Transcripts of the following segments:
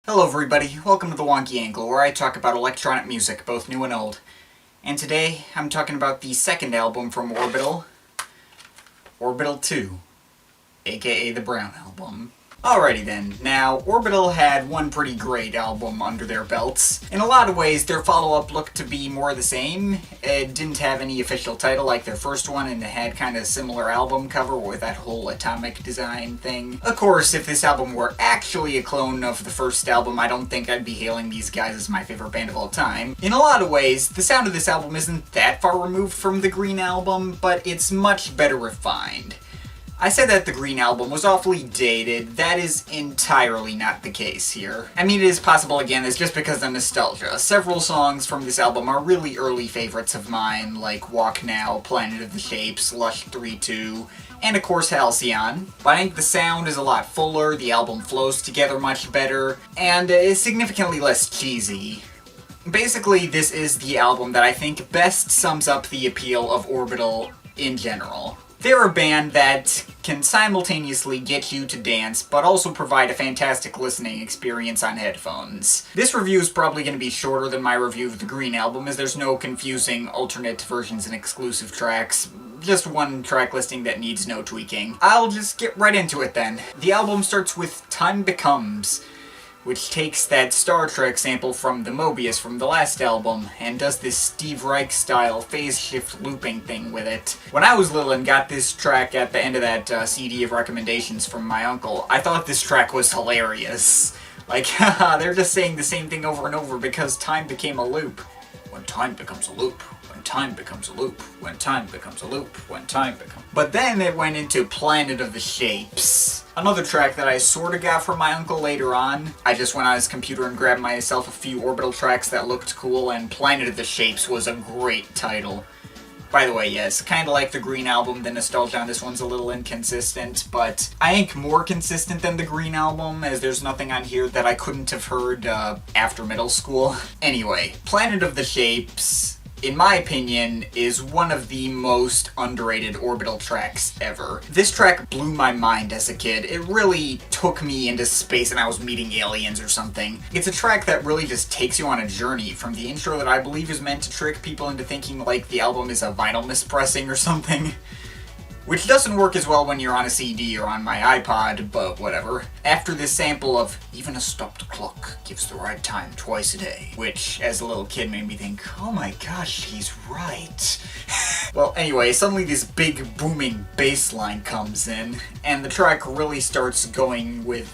Hello everybody, welcome to the Wonky Angle, where I talk about electronic music, both new and old. And today, I'm talking about the second album from Orbital, Orbital 2, aka the Brown Album. Alrighty then, now, Orbital had one pretty great album under their belts. In a lot of ways, their follow-up looked to be more the same. It didn't have any official title like their first one, and it had kind of similar album cover with that whole atomic design thing. Of course, if this album were actually a clone of the first album, I don't think I'd be hailing these guys as my favorite band of all time. In a lot of ways, the sound of this album isn't that far removed from the Green Album, but it's much better refined. I said that the Green Album was awfully dated. That is entirely not the case here. I mean, it is possible, again, it's just because of nostalgia. Several songs from this album are really early favorites of mine, like Walk Now, Planet of the Shapes, Lush 3-2, and of course Halcyon. But I think the sound is a lot fuller, the album flows together much better, and is significantly less cheesy. Basically, this is the album that I think best sums up the appeal of Orbital in general. They're a band that can simultaneously get you to dance, but also provide a fantastic listening experience on headphones. This review is probably going to be shorter than my review of the Green Album, as there's no confusing alternate versions and exclusive tracks. Just one track listing that needs no tweaking. I'll just get right into it then. The album starts with Time Becomes, which takes that Star Trek sample from the Mobius from the last album, and does this Steve Reich-style phase shift looping thing with it. When I was little and got this track at the end of that CD of recommendations from my uncle, I thought this track was hilarious. Like, haha, they're just saying the same thing over and over because time became a loop. When time becomes a loop. When time becomes a loop. When time becomes a loop. When time becomes... But then it went into Planet of the Shapes. Another track that I sorta got from my uncle later on. I just went on his computer and grabbed myself a few Orbital tracks that looked cool, and Planet of the Shapes was a great title. By the way, yes, kinda like the Green Album, the nostalgia on this one's a little inconsistent, but I think more consistent than the Green Album, as there's nothing on here that I couldn't have heard after middle school. Anyway, Planet of the Shapes, in my opinion, is one of the most underrated Orbital tracks ever. This track blew my mind as a kid. It really took me into space and I was meeting aliens or something. It's a track that really just takes you on a journey, from the intro that I believe is meant to trick people into thinking like the album is a vinyl mispressing or something. Which doesn't work as well when you're on a CD or on my iPod, but whatever. After this sample of even a stopped clock gives the right time twice a day, which as a little kid made me think, oh my gosh, he's right. Well, anyway, suddenly this big booming bass line comes in, and the track really starts going with,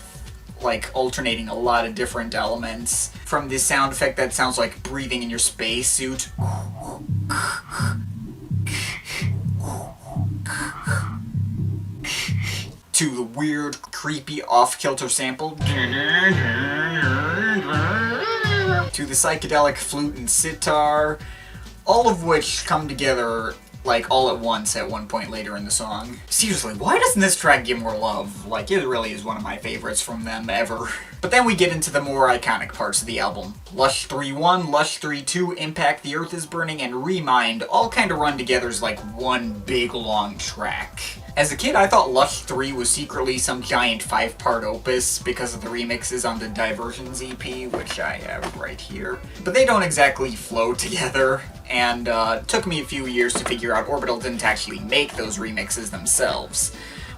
like, alternating a lot of different elements. From this sound effect that sounds like breathing in your spacesuit, to the weird, creepy, off-kilter sample, to the psychedelic flute and sitar, all of which come together, like, all at once at one point later in the song. Seriously, why doesn't this track get more love? Like, it really is one of my favorites from them ever. But then we get into the more iconic parts of the album. Lush 3-1, Lush 3-2, Impact, The Earth is Burning, and Remind all kind of run together as like one big long track. As a kid, I thought Lush 3 was secretly some giant 5-part opus because of the remixes on the Diversions EP, which I have right here. But they don't exactly flow together, and it took me a few years to figure out Orbital didn't actually make those remixes themselves.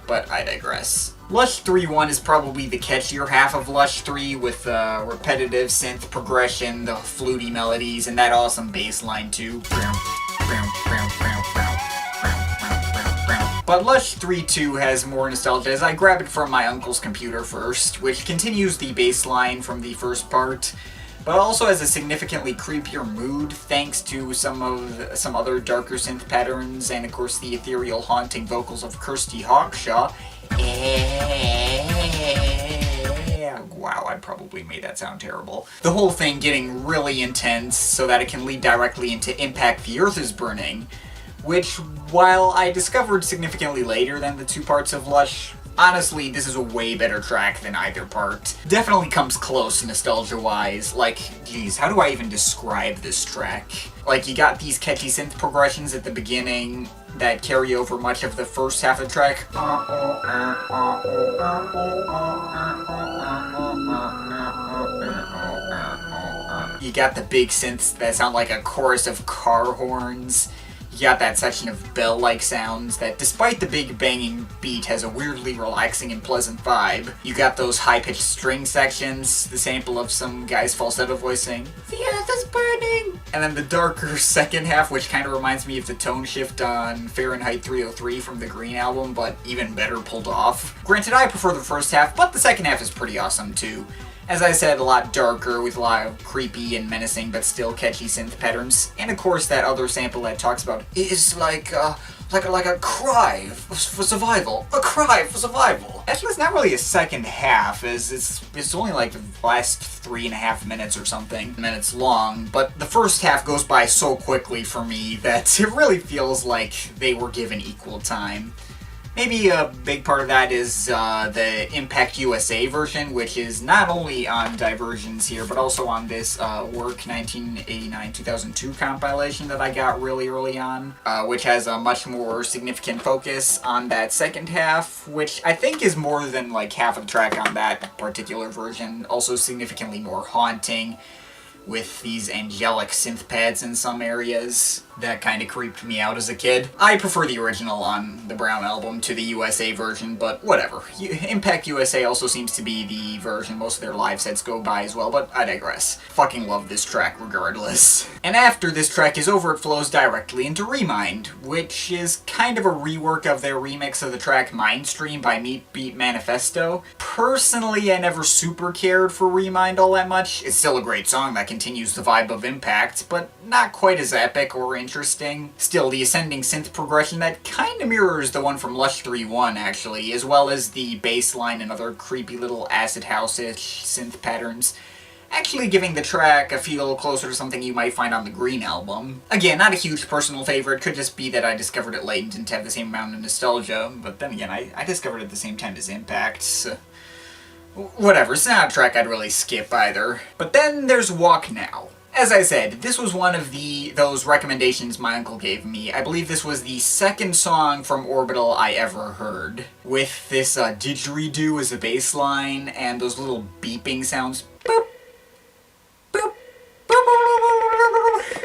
But I digress. Lush 3-1 is probably the catchier half of Lush 3, with repetitive synth progression, the fluty melodies, and that awesome bass line too. But Lush 3-2 has more nostalgia, as I grab it from my uncle's computer first, which continues the bass line from the first part, but also has a significantly creepier mood thanks to some other darker synth patterns, and of course the ethereal haunting vocals of Kirsty Hawkshaw. Wow, I probably made that sound terrible. The whole thing getting really intense so that it can lead directly into Impact, The Earth is Burning, which, while I discovered significantly later than the two parts of Lush, honestly, this is a way better track than either part. Definitely comes close nostalgia-wise. Like, geez, how do I even describe this track? Like, you got these catchy synth progressions at the beginning that carry over much of the first half of the track. You got the big synths that sound like a chorus of car horns. You got that section of bell-like sounds that, despite the big banging beat, has a weirdly relaxing and pleasant vibe. You got those high-pitched string sections, the sample of some guy's falsetto voice saying, "The earth is burning!" And then the darker second half, which kind of reminds me of the tone shift on Fahrenheit 303 from the Green album, but even better pulled off. Granted, I prefer the first half, but the second half is pretty awesome too. As I said, a lot darker, with a lot of creepy and menacing but still catchy synth patterns. And of course that other sample that talks about is like a cry for survival. A cry for survival. Actually, it's not really a second half, as it's only like the last 3.5 minutes or something, minutes long. But the first half goes by so quickly for me that it really feels like they were given equal time. Maybe a big part of that is the Impact USA version, which is not only on Diversions here, but also on this Work 1989-2002 compilation that I got really early on, which has a much more significant focus on that second half, which I think is more than like half of the track on that particular version, also significantly more haunting, with these angelic synth pads in some areas. That kind of creeped me out as a kid. I prefer the original on the Brown album to the USA version, but whatever. Impact USA also seems to be the version most of their live sets go by as well, but I digress. Fucking love this track regardless. And after this track is over, it flows directly into Remind, which is kind of a rework of their remix of the track Mindstream by Meat Beat Manifesto. Personally, I never super cared for Remind all that much. It's still a great song that continues the vibe of Impact, but not quite as epic or interesting. Still, the ascending synth progression that kinda mirrors the one from Lush 3.1 actually, as well as the bass line and other creepy little acid house-ish synth patterns, actually giving the track a feel closer to something you might find on the Green album. Again, not a huge personal favorite, could just be that I discovered it late and didn't have the same amount of nostalgia, but then again, I discovered it at the same time as Impact, so whatever, it's not a track I'd really skip either. But then there's Walk Now. As I said, this was one of those recommendations my uncle gave me. I believe this was the second song from Orbital I ever heard, with this didgeridoo as a bass line and those little beeping sounds. Boop, boop, boop.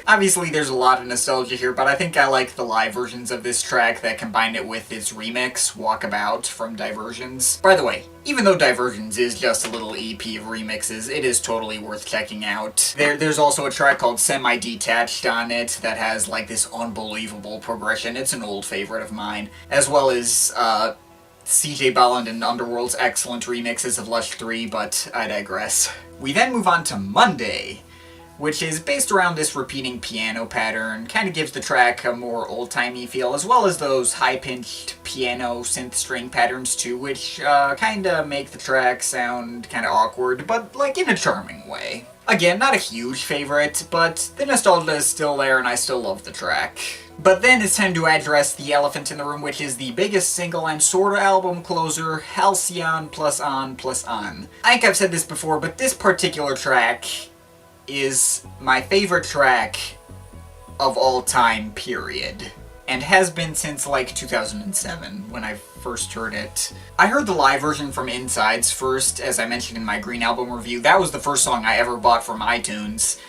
Obviously there's a lot of nostalgia here, but I think I like the live versions of this track that combine it with its remix, Walkabout, from Diversions. By the way, even though Diversions is just a little EP of remixes, it is totally worth checking out. There's also a track called Semi-Detached on it that has like this unbelievable progression. It's an old favorite of mine, as well as CJ Bolland and Underworld's excellent remixes of Lush 3, but I digress. We then move on to Monday, which is based around this repeating piano pattern, kind of gives the track a more old-timey feel, as well as those high-pitched piano synth string patterns too, which kind of make the track sound kind of awkward, but like in a charming way. Again, not a huge favorite, but the nostalgia is still there and I still love the track. But then it's time to address the elephant in the room, which is the biggest single and sorta album closer, Halcyon plus On plus On. I think I've said this before, but this particular track is my favorite track of all time, period. And has been since like 2007, when I first heard it. I heard the live version from Insides first, as I mentioned in my Green album review. That was the first song I ever bought from iTunes.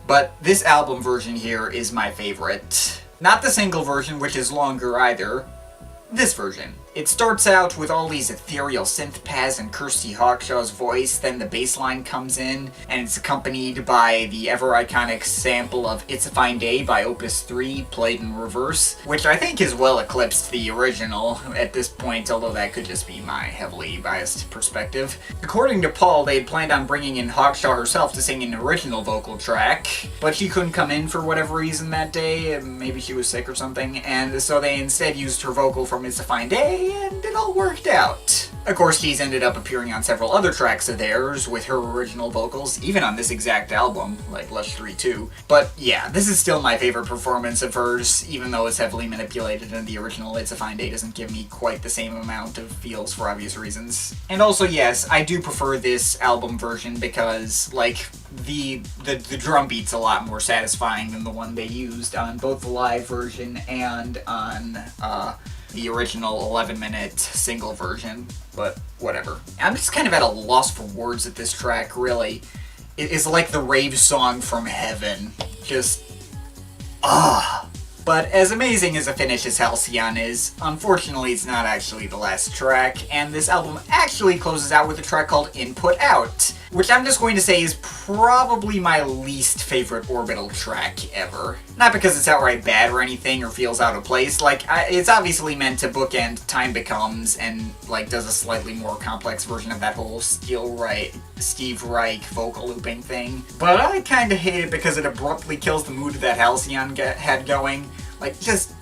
But this album version here is my favorite. Not the single version, which is longer either. This version. It starts out with all these ethereal synth pads and Kirsty Hawkshaw's voice, then the bass line comes in, and it's accompanied by the ever-iconic sample of It's a Fine Day by Opus 3, played in reverse, which I think has well eclipsed the original at this point, although that could just be my heavily biased perspective. According to Paul, they had planned on bringing in Hawkshaw herself to sing an original vocal track, but she couldn't come in for whatever reason that day, maybe she was sick or something, and so they instead used her vocal from It's a Fine Day, and it all worked out. Of course, she's ended up appearing on several other tracks of theirs with her original vocals, even on this exact album, like Lush 3 too. But yeah, this is still my favorite performance of hers, even though it's heavily manipulated and the original It's a Fine Day doesn't give me quite the same amount of feels for obvious reasons. And also, yes, I do prefer this album version because, like, the drum beat's a lot more satisfying than the one they used on both the live version and on, the original 11-minute single version, but whatever. I'm just kind of at a loss for words at this track, really. It is like the rave song from heaven. Just... But as amazing as a finish as Halcyon is, unfortunately it's not actually the last track, and this album actually closes out with a track called Input Out, which I'm just going to say is probably my least favorite Orbital track ever. Not because it's outright bad or anything, or feels out of place, it's obviously meant to bookend Time Becomes, and, does a slightly more complex version of that whole Steve Reich vocal looping thing. But I kinda hate it because it abruptly kills the mood that Halcyon had going. Just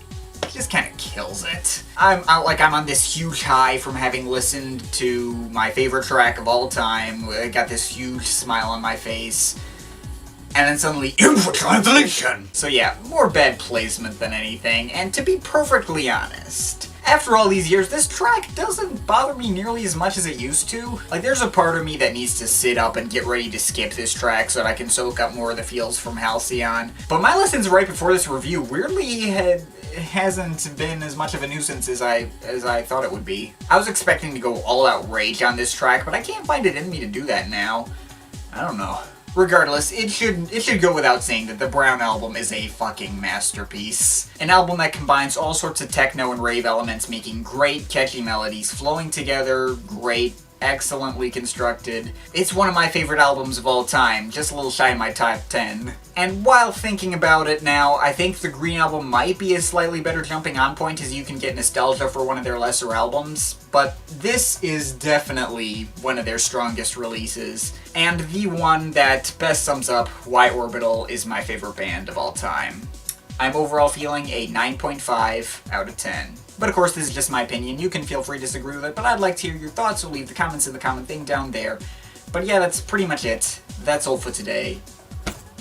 kind of kills it. I'm on this huge high from having listened to my favorite track of all time. I got this huge smile on my face. And then suddenly, input translation! So yeah, more bad placement than anything, and to be perfectly honest, after all these years, this track doesn't bother me nearly as much as it used to. There's a part of me that needs to sit up and get ready to skip this track so that I can soak up more of the feels from Halcyon. But my listens right before this review weirdly hasn't been as much of a nuisance as I thought it would be. I was expecting to go all out rage on this track, but I can't find it in me to do that now. I don't know. Regardless, it should go without saying that the Brown album is a fucking masterpiece. An album that combines all sorts of techno and rave elements, making great, catchy melodies, flowing together, great, excellently constructed. It's one of my favorite albums of all time, just a little shy of my top 10. And while thinking about it now, I think the Green Album might be a slightly better jumping on point as you can get nostalgia for one of their lesser albums, but this is definitely one of their strongest releases, and the one that best sums up why Orbital is my favorite band of all time. I'm overall feeling a 9.5 out of 10. But of course, this is just my opinion. You can feel free to disagree with it, but I'd like to hear your thoughts, so leave the comments in the comment thing down there. But yeah, that's pretty much it. That's all for today.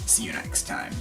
See you next time.